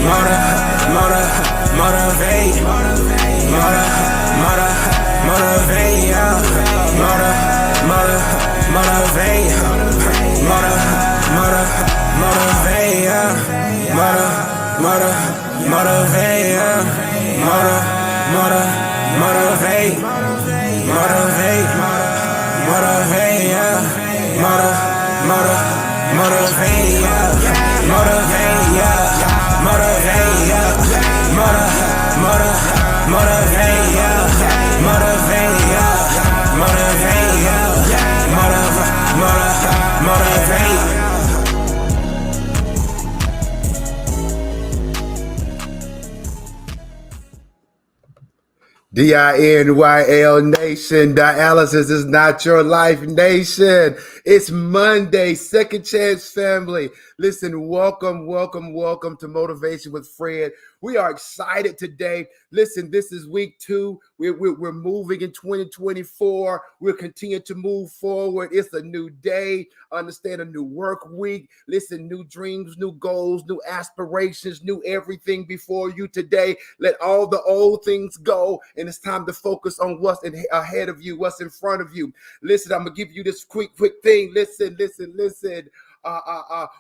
Motivate, motivate, yeah. Motivate, motivate, yeah. Motivate, yeah. Motivate, yeah. Motivate, yeah. Motivate, yeah. Motivate, yeah. Motivate, yeah. Motivate, yeah. Motivate, yeah. Motivate. DINYL Nation, dialysis is not your life nation. It's Monday, Second Chance family. Listen, welcome to Motivation with Fred. We are excited today. Listen, this is week 2. We're moving in 2024. We'll continue to move forward. It's a new day. Understand, a new work week. Listen, new dreams, new goals, new aspirations, new everything before you today. Let all the old things go, and it's time to focus on what's ahead of you, what's in front of you. Listen, I'm gonna give you this quick thing. Listen.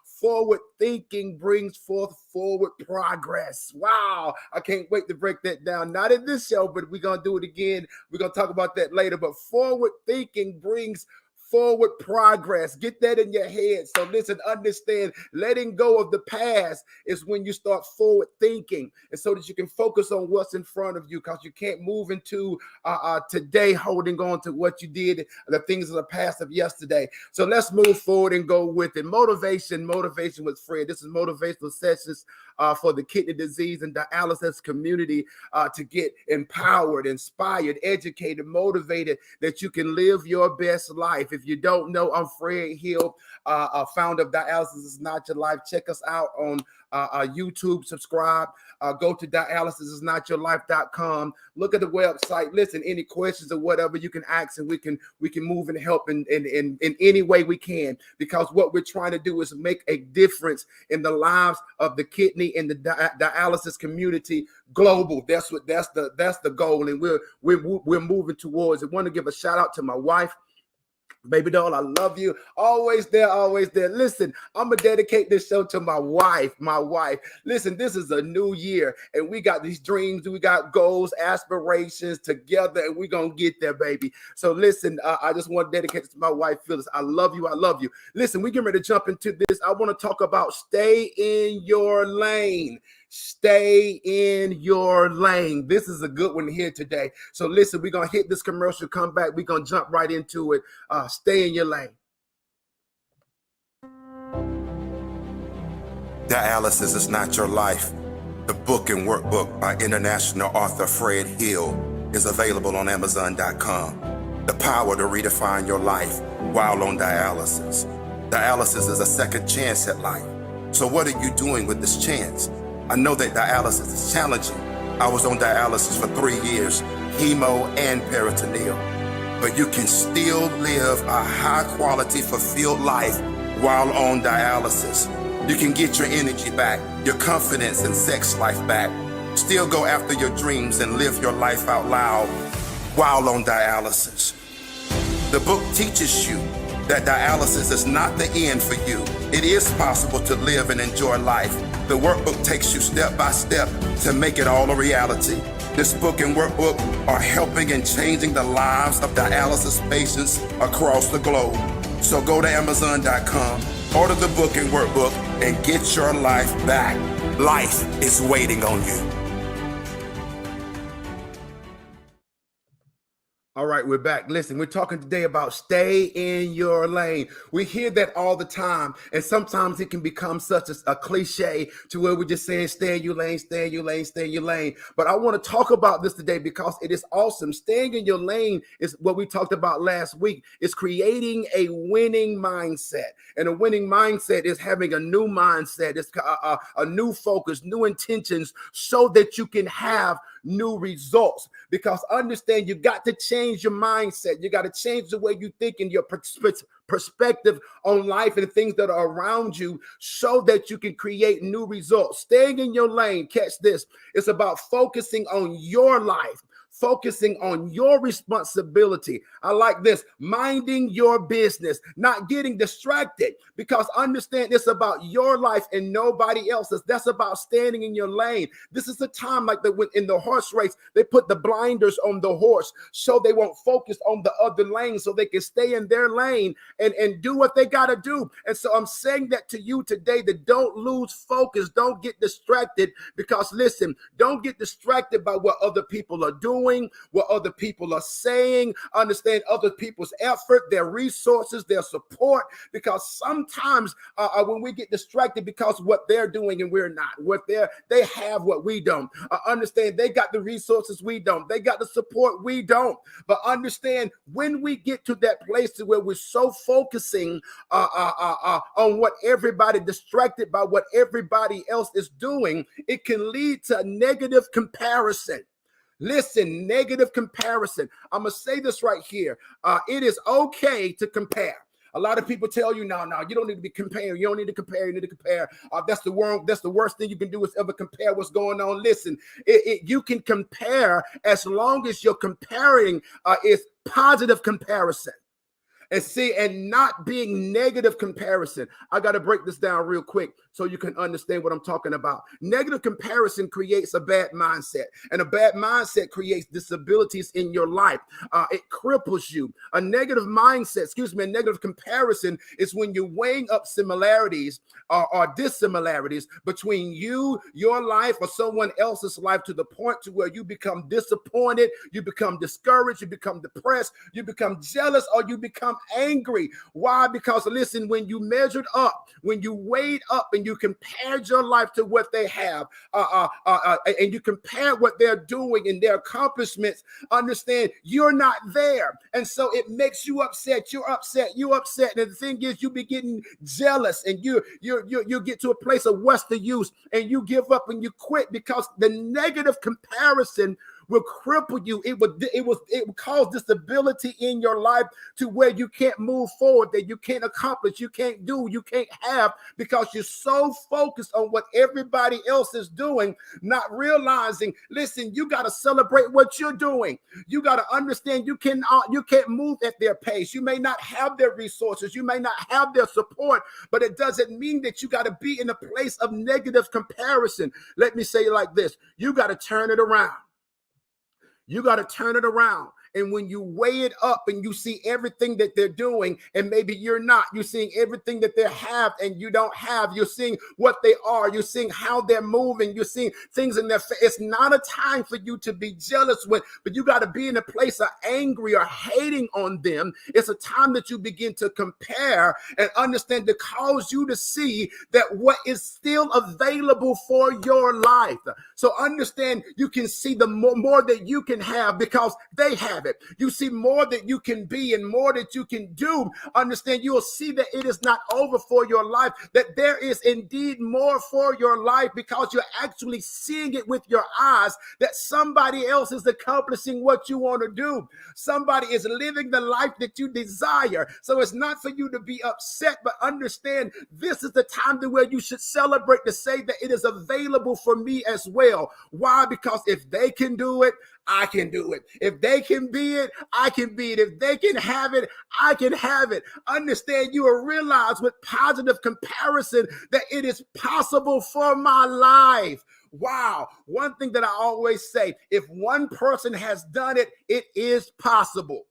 Forward thinking brings forth forward progress. Wow. I can't wait to break that down. Not in this show, but we're going to do it again. We're going to talk about that later. But forward thinking brings forward progress. Get that in your head. So listen, understand, letting go of the past is when you start forward thinking, and so that you can focus on what's in front of you, because you can't move into today holding on to what you did, the things of the past of yesterday. So let's move forward and go with it. Motivation with Fred. This is Motivational Sessions for the Kidney Disease and Dialysis community, to get empowered, inspired, educated, motivated, that you can live your best life. If you don't know, I'm Fred Hill, founder of Dialysis is Not Your Life. Check us out on YouTube, subscribe, go to dialysisisnotyourlife.com. Look at the website. Listen, any questions or whatever, you can ask, and we can move and help in any way we can, because what we're trying to do is make a difference in the lives of the kidney and the dialysis community global. That's the goal, and we're moving towards it. Want to give a shout out to my wife. Baby doll, I love you. Always there, always there. Listen, I'm going to dedicate this show to my wife. Listen, this is a new year, and we got these dreams. We got goals, aspirations together, and we're going to get there, baby. So listen, I just want to dedicate this to my wife, Phyllis. I love you. Listen, we're getting ready to jump into this. I want to talk about stay in your lane. Stay in your lane. This is a good one here today. So listen, we're going to hit this commercial, come back. We're going to jump right into it. Stay in your lane. Dialysis is Not Your Life. The book and workbook by international author Fred Hill is available on Amazon.com. The power to redefine your life while on dialysis. Dialysis is a second chance at life. So what are you doing with this chance? I know that dialysis is challenging. I was on dialysis for 3 years, hemo and peritoneal. But you can still live a high quality, fulfilled life while on dialysis. You can get your energy back, your confidence and sex life back. Still go after your dreams and live your life out loud while on dialysis. The book teaches you that dialysis is not the end for you. It is possible to live and enjoy life. The workbook takes you step by step to make it all a reality. This book and workbook are helping and changing the lives of dialysis patients across the globe. So go to Amazon.com, order the book and workbook, and get your life back. Life is waiting on you. All right, we're back. Listen, we're talking today about stay in your lane. We hear that all the time, and sometimes it can become such a cliche to where we're just saying stay in your lane, stay in your lane, stay in your lane. But I want to talk about this today because it is awesome. Staying in your lane is what we talked about last week. It's creating a winning mindset. And a winning mindset is having a new mindset. It's a new focus, new intentions, so that you can have new results. Because understand, you got to change your mindset. You got to change the way you think and your perspective on life and things that are around you so that you can create new results. Staying in your lane, catch this, it's about focusing on your life, focusing on your responsibility. I like this, minding your business, not getting distracted, because understand it's about your life and nobody else's. That's about standing in your lane. This is the time like in the horse race, they put the blinders on the horse so they won't focus on the other lane, so they can stay in their lane and do what they got to do. And so I'm saying that to you today, that don't lose focus, don't get distracted, because listen, don't get distracted by what other people are doing, what other people are saying. Understand other people's effort, their resources, their support, because sometimes when we get distracted because what they're doing and we're not, they have what we don't. Understand they got the resources we don't, they got the support we don't. But understand when we get to that place to where we're so focusing on what everybody, distracted by what everybody else is doing, it can lead to negative comparison. Listen, negative comparison. I'm going to say this right here. It is okay to compare. A lot of people tell you, no, you don't need to be comparing. You don't need to compare. You need to compare. That's the worst thing you can do is ever compare what's going on. Listen, you can compare as long as you're comparing is positive comparison. And not being negative comparison. I got to break this down real quick so you can understand what I'm talking about. Negative comparison creates a bad mindset, and a bad mindset creates disabilities in your life. It cripples you. A negative comparison is when you're weighing up similarities or dissimilarities between you, your life, or someone else's life to the point to where you become disappointed, you become discouraged, you become depressed, you become jealous, or you become angry. Why? Because listen, when you measured up, when you weighed up and you compared your life to what they have, and you compare what they're doing and their accomplishments, understand you're not there. And so it makes you upset. You're upset. And the thing is, you be getting jealous, and you get to a place of what's the use, and you give up and you quit, because the negative comparison will cripple you. It will cause disability in your life to where you can't move forward, that you can't accomplish, you can't do, you can't have, because you're so focused on what everybody else is doing, not realizing, listen, you got to celebrate what you're doing. You got to understand you can't move at their pace. You may not have their resources, you may not have their support, but it doesn't mean that you got to be in a place of negative comparison. Let me say it like this: you got to turn it around. You got to turn it around. And when you weigh it up and you see everything that they're doing, and maybe you're not, you're seeing everything that they have and you don't have, you're seeing what they are, you're seeing how they're moving, you're seeing things in their face. It's not a time for you to be jealous with, but you got to be in a place of angry or hating on them. It's a time that you begin to compare and understand, to cause you to see that what is still available for your life. So understand, you can see the more that you can have because they have it. You see more that you can be and more that you can do. Understand, you will see that it is not over for your life, that there is indeed more for your life, because you're actually seeing it with your eyes, that somebody else is accomplishing what you want to do. Somebody is living the life that you desire. So it's not for you to be upset, but understand this is the time to where you should celebrate, to say that it is available for me as well. Why? Because if they can do it, I can do it. If they can be it, I can be it. If they can have it, I can have it. Understand, you will realize with positive comparison that it is possible for my life. Wow. One thing that I always say, if one person has done it, it is possible.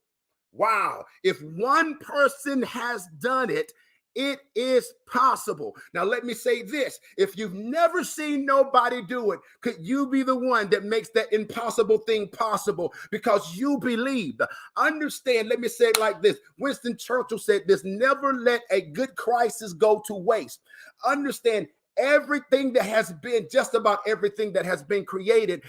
Wow. If one person has done it, it is possible. Now, let me say this. If you've never seen nobody do it, could you be the one that makes that impossible thing possible because you believed? Understand, let me say it like this. Winston Churchill said this: never let a good crisis go to waste. Understand, Everything that has been, just about everything that has been created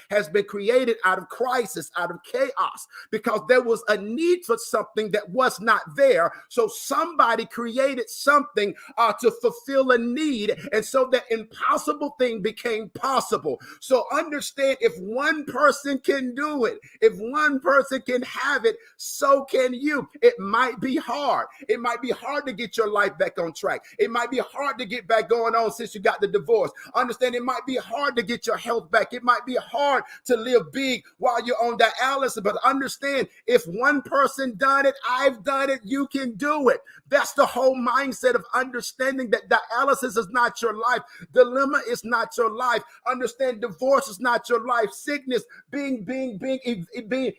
out of crisis, out of chaos, because there was a need for something that was not there. So somebody created something to fulfill a need. And so that impossible thing became possible. So understand, if one person can do it, if one person can have it, so can you. It might be hard. It might be hard to get your life back on track. It might be hard to get back going on since you got the divorce. Understand, it might be hard to get your health back. It might be hard to live big while you're on dialysis. But understand, if one person done it, I've done it, you can do it. That's the whole mindset of understanding that dialysis is not your life. Dilemma is not your life. Understand, divorce is not your life. Sickness, being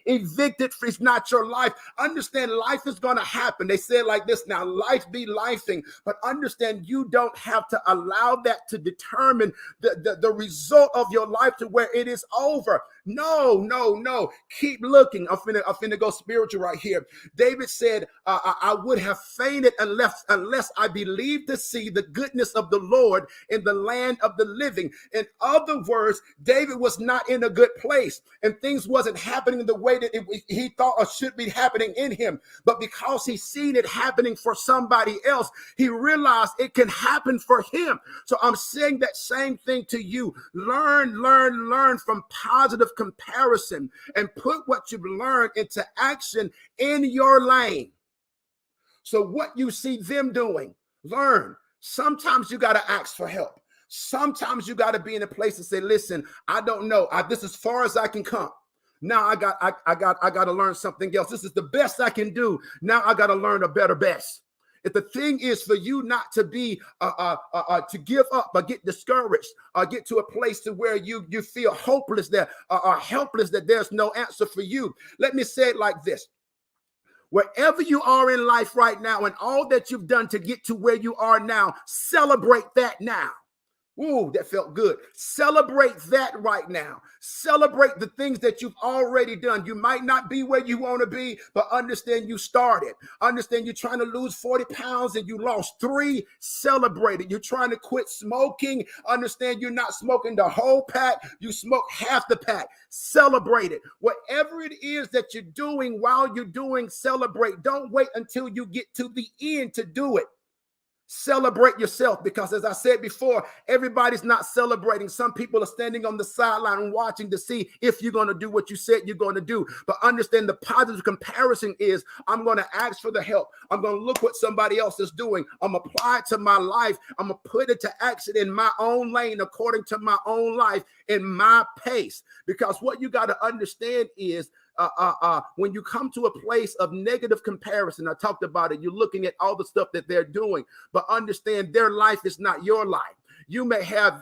evicted is not your life. Understand, life is going to happen. They say it like this now: life be lifing. But understand, you don't have to allow that to determine the result of your life to where it is over. No. Keep looking. I'm finna go spiritual right here. David said, I would have fainted unless I believed to see the goodness of the Lord in the land of the living. In other words, David was not in a good place, and things wasn't happening the way that he thought or should be happening in him. But because he seen it happening for somebody else, he realized it can happen for him. So I'm saying that same thing to you. Learn from positive comparison and put what you've learned into action in your lane. So what you see them doing, learn. Sometimes you got to ask for help. Sometimes you got to be in a place and say, listen, I don't know. This is as far as I can come. Now I got to learn something else. This is the best I can do. Now I got to learn a better best. If the thing is for you not to be to give up or get discouraged or get to a place to where you feel hopeless, that or helpless, that there's no answer for you, let me say it like this. Wherever you are in life right now and all that you've done to get to where you are now, celebrate that now. Ooh, that felt good. Celebrate that right now. Celebrate the things that you've already done. You might not be where you want to be, but understand you started. Understand you're trying to lose 40 pounds and you lost 3. Celebrate it. You're trying to quit smoking. Understand you're not smoking the whole pack. You smoke half the pack. Celebrate it. Whatever it is that you're doing while you're doing, celebrate. Don't wait until you get to the end to do it. Celebrate yourself, because as I said before, everybody's not celebrating. Some people are standing on the sideline and watching to see if you're going to do what you said you're going to do. But understand, the positive comparison is, I'm going to ask for the help. I'm going to look what somebody else is doing. I'm going to apply it to my life. I'm going to put it to action in my own lane, according to my own life, in my pace. Because what you got to understand is, when you come to a place of negative comparison, I talked about it, you're looking at all the stuff that they're doing, but understand their life is not your life. You may have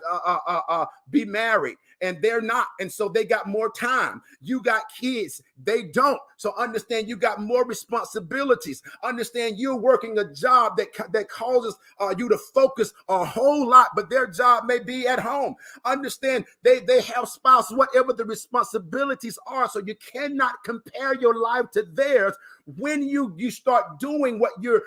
be married and they're not, and so they got more time. You got kids, they don't. So understand you got more responsibilities. Understand you're working a job that causes you to focus a whole lot, but their job may be at home. Understand they have spouse, whatever the responsibilities are. So you cannot compare your life to theirs. When you start doing what you're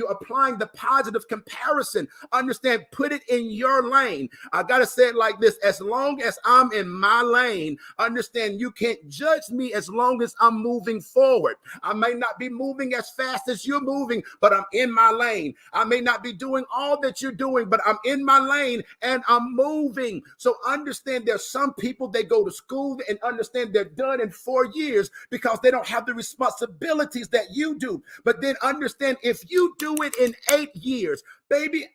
applying the positive comparison, understand, put it in your lane. I gotta say it like this: as long as I'm in my lane, understand you can't judge me as long as I'm moving forward. I may not be moving as fast as you're moving, but I'm in my lane. I may not be doing all that you're doing, but I'm in my lane and I'm moving. So understand, there's some people, they go to school and understand they're done in 4 years because they don't have the responsibility that you do. But then understand, if you do it in 8 years, baby,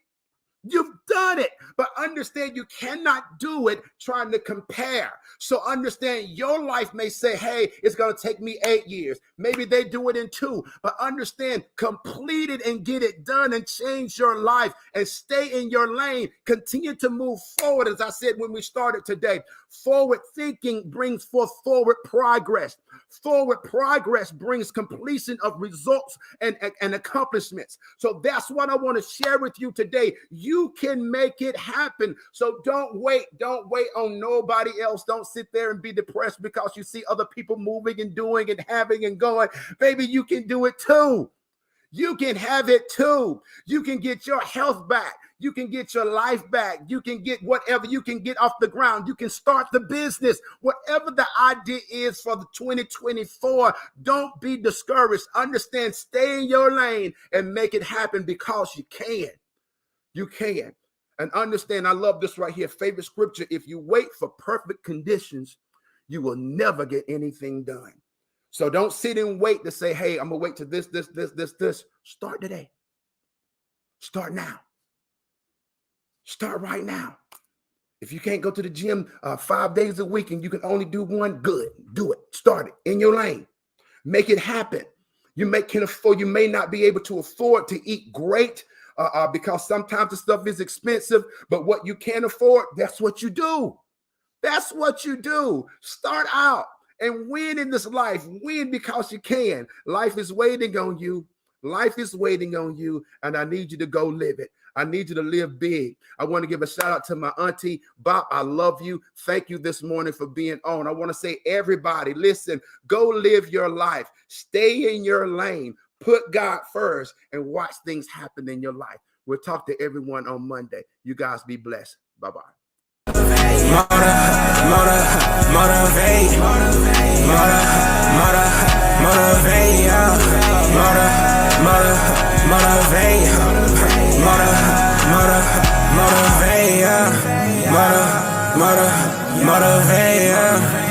you've done it. But understand you cannot do it trying to compare. So understand your life may say, hey, it's going to take me 8 years. Maybe they do it in 2. But understand, complete it and get it done and change your life and stay in your lane. Continue to move forward. As I said when we started today, forward thinking brings forth forward progress. Forward progress brings completion of results and accomplishments. So that's what I want to share with you today. You can make it happen. So don't wait. Don't wait on nobody else. Don't sit there and be depressed because you see other people moving and doing and having and going. Baby, you can do it too. You can have it too. You can get your health back. You can get your life back. You can get whatever you can get off the ground. You can start the business. Whatever the idea is for the 2024, don't be discouraged. Understand, stay in your lane and make it happen because you can. You can. And understand, I love this right here. Favorite scripture. If you wait for perfect conditions, you will never get anything done. So don't sit and wait to say, hey, I'm going to wait to this. Start today. Start now. Start right now. If you can't go to the gym 5 days a week and you can only do one, good. Do it. Start it in your lane. Make it happen. You may not be able to afford to eat great because sometimes the stuff is expensive, but what you can afford, that's what you do. That's what you do. Start out and win in this life. Win because you can. Life is waiting on you. Life is waiting on you, and I need you to go live it. I need you to live big. I want to give a shout out to my auntie, Bob. I love you. Thank you this morning for being on. I want to say, everybody, listen, go live your life. Stay in your lane. Put God first and watch things happen in your life. We'll talk to everyone on Monday. You guys be blessed. Bye-bye. Motivate.